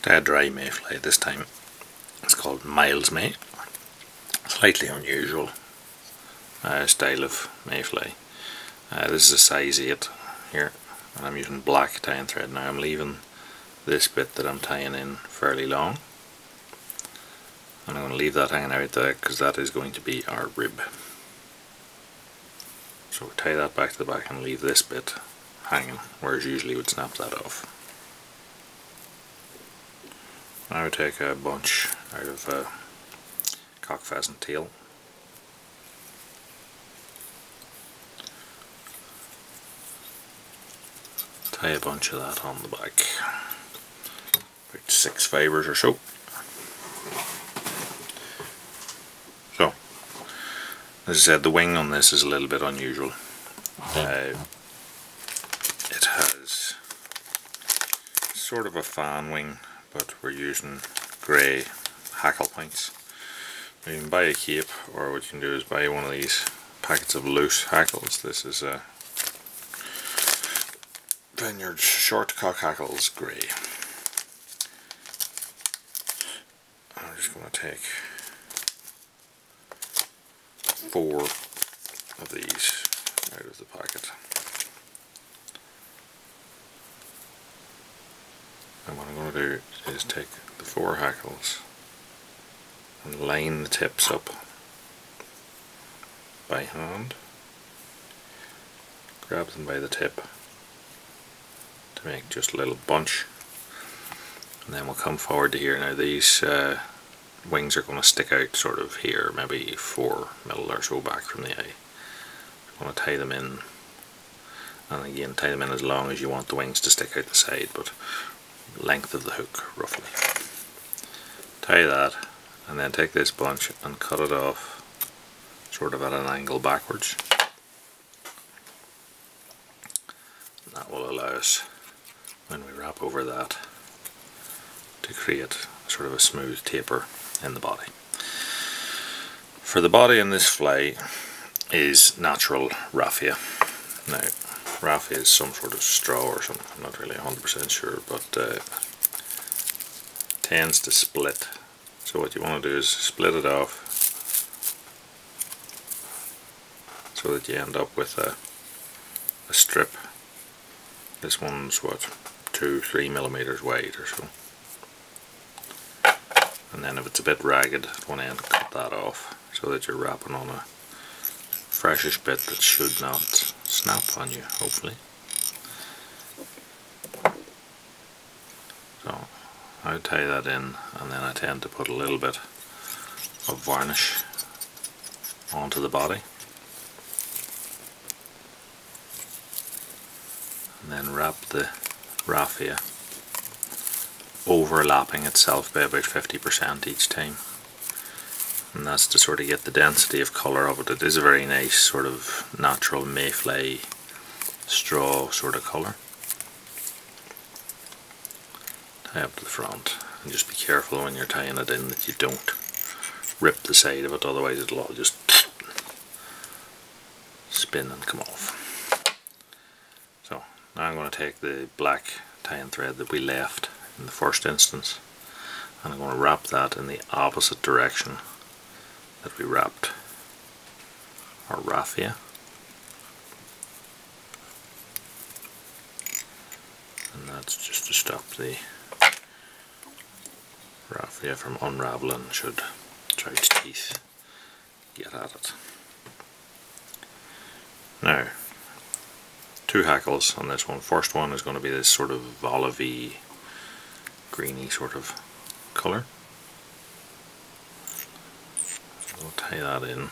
Tie a dry mayfly this time. It's called Myles May. Slightly unusual style of mayfly. This is a size 8 here, and I'm using black tying thread. Now I'm leaving this bit that I'm tying in fairly long, and I'm going to leave that hanging out there because that is going to be our rib. So we tie that back to the back and leave this bit hanging, whereas usually we'd snap that off. Now we take a bunch out of a cock pheasant tail. Tie a bunch of that on the back, about 6 fibres or so. So, as I said, the wing on this is a little bit unusual. It has sort of a fan wing, but we're using grey hackle points. You can buy a cape, or what you can do is buy one of these packets of loose hackles. This is a Vineyard short cock hackles grey. I'm just going to take 4 of these out of the packet. And what I'm going to do is take the 4 hackles and line the tips up by hand, grab them by the tip to make just a little bunch, and then we'll come forward to here. Now these wings are going to stick out sort of here, maybe 4mm or so back from the eye. I'm going to tie them in, and again tie them in as long as you want the wings to stick out the side, but length of the hook roughly. Tie that, and then take this bunch and cut it off sort of at an angle backwards. And that will allow us, when we wrap over that, to create sort of a smooth taper in the body. For the body in this fly is natural raffia. Now raffia is some sort of straw or something, I'm not really 100% sure, but tends to split. So what you want to do is split it off so that you end up with a strip. This one's what, 2-3mm wide or so. And then if it's a bit ragged at one end, cut that off so that you're wrapping on a freshish bit that should not snap on you, hopefully. So I tie that in, and then I tend to put a little bit of varnish onto the body, and then wrap the raffia overlapping itself by about 50% each time, and that's to sort of get the density of colour of it. It is a very nice sort of natural mayfly straw sort of colour. Tie up to the front, and just be careful when you're tying it in that you don't rip the side of it, otherwise it'll all just spin and come off. So now I'm going to take the black tying thread that we left in the first instance, and I'm going to wrap that in the opposite direction that we wrapped our raffia, and that's just to stop the raffia from unraveling should trout's teeth get at it. Now, 2 hackles on this one. First one is going to be this sort of olive-y, greeny sort of colour. I'll tie that in.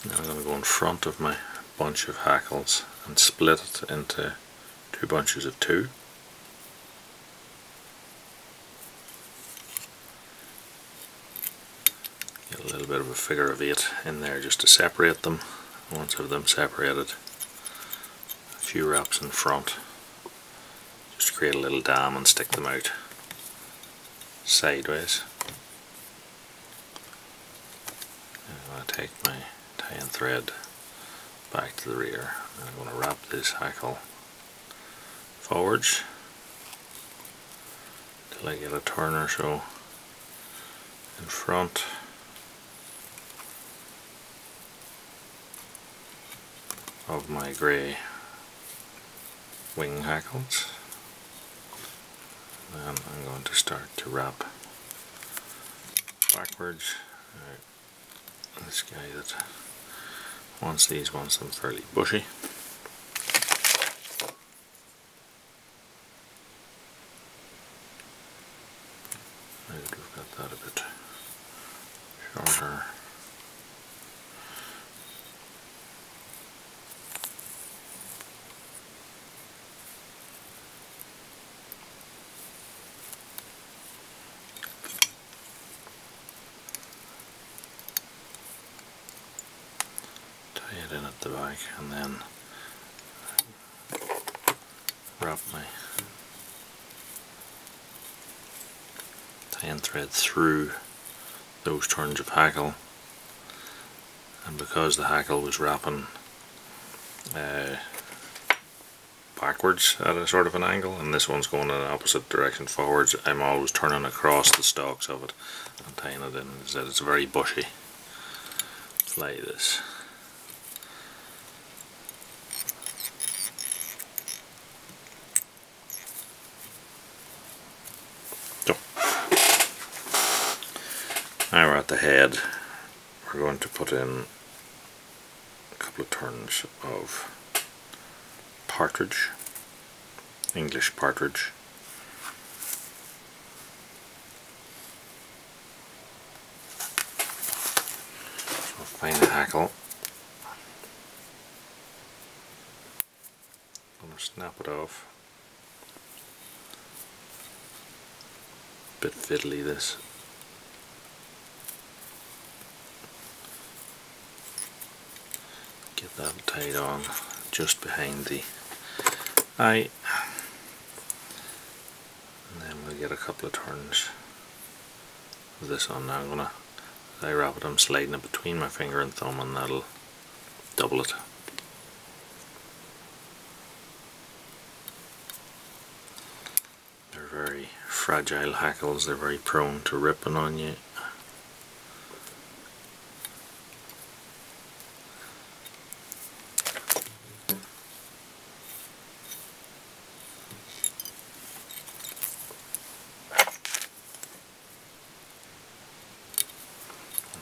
And then I'm going to go in front of my bunch of hackles and split it into 2 bunches of 2. Get a little bit of a figure of 8 in there just to separate them. Once I have them separated, a few wraps in front, just to create a little dam and stick them out sideways. And I take my tie-in thread back to the rear. I'm going to wrap this hackle forwards till I get a turn or so in front. Of my grey wing hackles. And I'm going to start to wrap backwards. This guy that wants these wants them fairly bushy. Now that we've got that a bit shorter. Tie it in at the back and then wrap my tie-in thread through those turns of hackle, and because the hackle was wrapping backwards at a sort of an angle and this one's going in an opposite direction forwards, I'm always turning across the stalks of it and tying it in. Instead, it's a very bushy fly, this. So now we're at the head. We're going to put in a couple of turns of partridge, English partridge. So find the hackle, I'm going to snap it off. Bit fiddly, this. Get that tied on just behind the eye, and then we'll get a couple of turns of this on. Now as I wrap it, I'm sliding it between my finger and thumb, and that'll double it. They're very fragile hackles, they're very prone to ripping on you.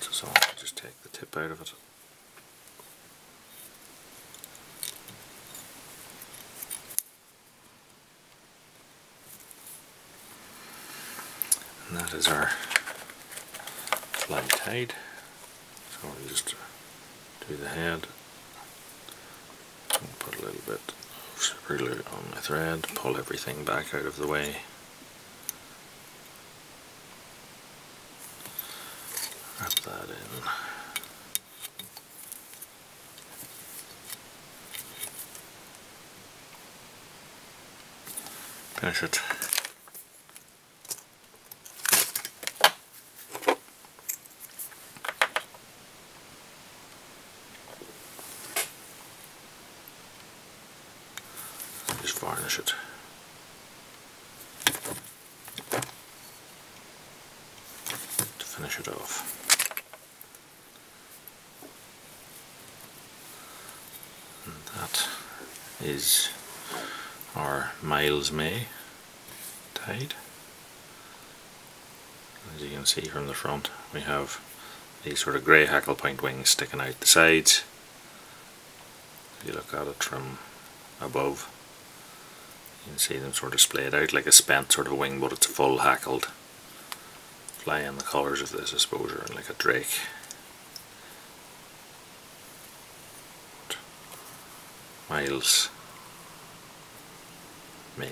So I'll just take the tip out of it. And that is our fly tied. So we'll just do the head, and put a little bit of super glue on my thread, pull everything back out of the way. Wrap that in. Finish it. Just varnish it. To finish it off. And that is our Myles May tied. As you can see from the front, we have these sort of grey hackle point wings sticking out the sides. If you look at it from above, you can see them sort of splayed out like a spent sort of wing, but it's full hackled. Fly in the colours of this, I suppose, are like a drake. Myles May.